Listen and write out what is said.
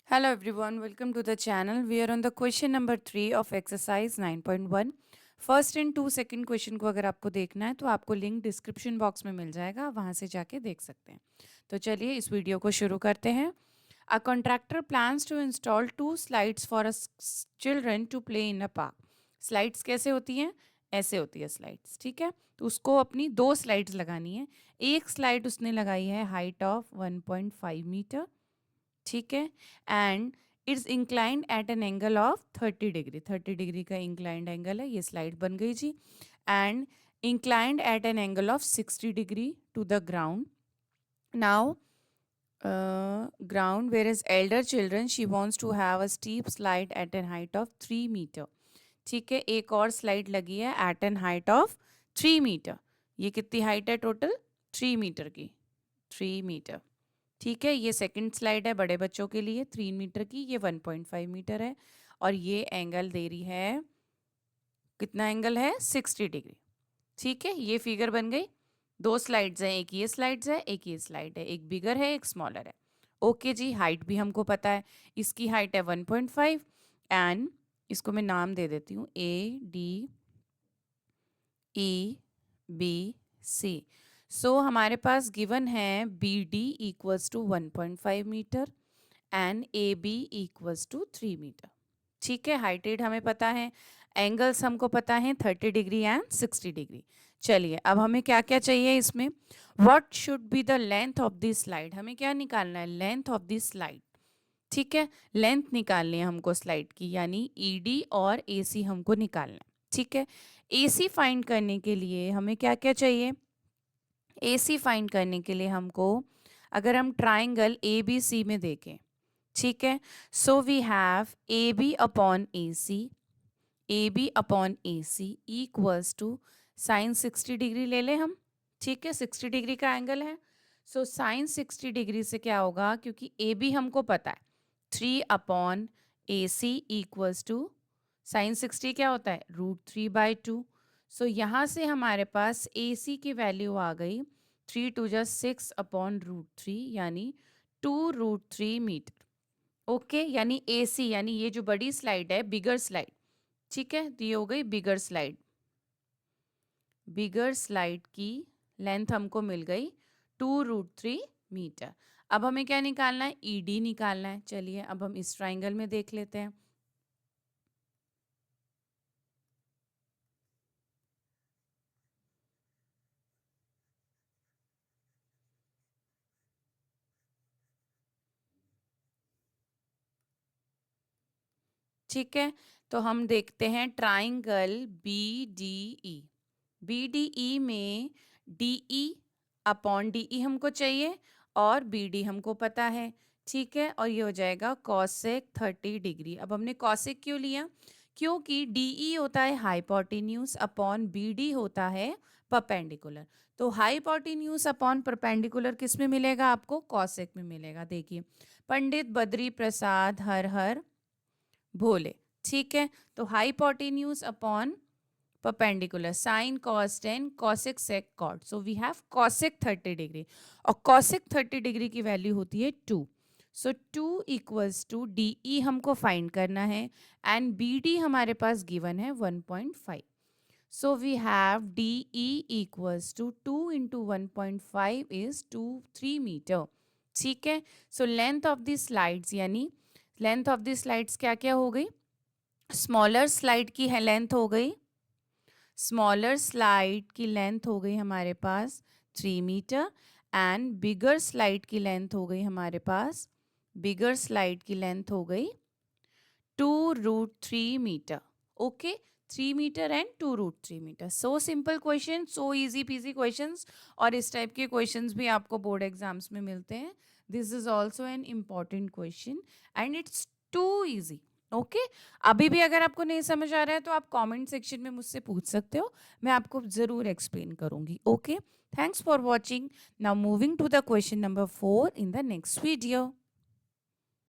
Hello everyone, welcome to the channel. We are on the question number 3 of exercise 9.1. First and to second question को अगर आपको देखना है तो आपको लिंक डिस्क्रिप्शन बॉक्स में मिल जाएगा, वहाँ से जाके देख सकते हैं। तो चलिए इस वीडियो को शुरू करते हैं। A contractor plans to install 2 slides for a children to play in a park. Slides कैसे होती हैं? ऐसे होती है स्लाइड्स, ठीक है। तो उसको अपनी 2 स्लाइड्स लगानी है। एक स्लाइड उसने लगाई है हाइट ऑफ 1.5 मीटर, ठीक है, and it's inclined at an angle of 30 degree. 30 degree का इंक्लाइंड एंगल है, ये स्लाइड बन गई जी। And inclined at an angle of 60 degree to the ground. Now ground, whereas elder children she wants to have a steep slide at an height of 3 metre, ठीक है। एक और स्लाइड लगी है at an height of 3 metre. ये कितनी height है total? 3 metre की, 3 मीटर, ठीक है। ये सेकंड स्लाइड है बड़े बच्चों के लिए 3 मीटर की, ये 1.5 मीटर है और ये एंगल दे रही है, कितना एंगल है? 60 डिग्री, ठीक है। ये फिगर बन गई। 2 स्लाइड्स हैं, एक ये स्लाइड्स है, एक ये स्लाइड है, एक बिगर है, एक स्मॉलर है। ओके जी, हाइट भी हमको पता है, इसकी हाइट है 1.5 एंड इसको मैं नाम दे देती हूँ ADEBC। सो हमारे पास गिवन है BD equals to 1.5 metre and AB equals to 3 metre, ठीक है। हाइटेड हमें पता है, एंगल्स हमको पता है 30 डिग्री एंड 60 डिग्री। चलिए अब हमें क्या क्या चाहिए इसमें? What should be the length of this slide. हमें क्या निकालना है? लेंथ ऑफ दिस स्लाइड, ठीक है। लेंथ निकालनी है हमको स्लाइड की, यानी ED और AC हमको निकालना है, ठीक है। AC फाइंड करने के लिए हमें क्या क्या चाहिए? AC फाइंड करने के लिए हमको, अगर हम ट्राइंगल ABC में देखें, ठीक है, so we have AB upon AC equals to sine 60 degree ले लें हम, ठीक है। 60 डिग्री का एंगल है, सो साइन 60 डिग्री से क्या होगा, क्योंकि AB हमको पता है 3 upon AC equals to sine 60 क्या होता है? √3/2। सो यहाँ से हमारे पास AC की वैल्यू आ गई 3 टू जा 6 अपॉन √3, यानी 2√3 मीटर। ओके, यानी AC, यानी ये जो बड़ी स्लाइड है, बिगर स्लाइड, ठीक है, तो ये हो गई बिगर स्लाइड। बिगर स्लाइड की लेंथ हमको मिल गई 2√3 मीटर। अब हमें क्या निकालना है? ED निकालना है। चलिए अब हम इस ट्राइंगल में देख लेते हैं। ठीक है, तो हम देखते हैं ट्राइंगल BDE। BDE में DE अपॉन DE हमको चाहिए और BD हमको पता है, ठीक है। और ये हो जाएगा कॉसेक 30 डिग्री। अब हमने कॉसेक क्यों लिया? क्योंकि DE होता है हाइपोटेन्यूज अपॉन BD होता है परपेंडिकुलर। तो हाइपोटेन्यूज अपॉन परपेंडिकुलर किस में मिलेगा आपको? कॉसेक में मिलेगा। देखिए, पंडित बद्री प्रसाद हर हर भोले, ठीक है। तो hypotenuse upon perpendicular, sine cos 10 cosec sec cot, so we have cosec 30 degree और cosec 30 डिग्री की वैल्यू होती है 2। सो 2 इक्वल्स टू DE हमको फाइंड करना है एंड BD हमारे पास गिवन है 1.5। So we have DE equals to 2 into 1.5 is 3 metre, ठीक है। So length of the slides, यानी लेंथ ऑफ द स्लाइड्स क्या क्या हो गई? स्मॉलर स्लाइड की है लेंथ हो गई, स्मॉलर स्लाइड की लेंथ हो गई हमारे पास 3 मीटर एंड बिगर स्लाइड की लेंथ हो गई हमारे पास, बिगर स्लाइड की लेंथ हो गई 2√3 metre. Okay, 3 metre and 2√3 metre. So simple question, so easy peasy questions. और इस टाइप के क्वेश्चंस भी आपको बोर्ड एग्जाम्स में मिलते हैं। This is also an important question and it's too easy. Okay, अभी भी अगर आपको नहीं समझ आ रहा है तो आप कमेंट सेक्शन में मुझसे पूछ सकते हो, मैं आपको ज़रूर एक्सप्लेन करूँगी। Okay, thanks for watching. Now moving to the question number 4 in the next video.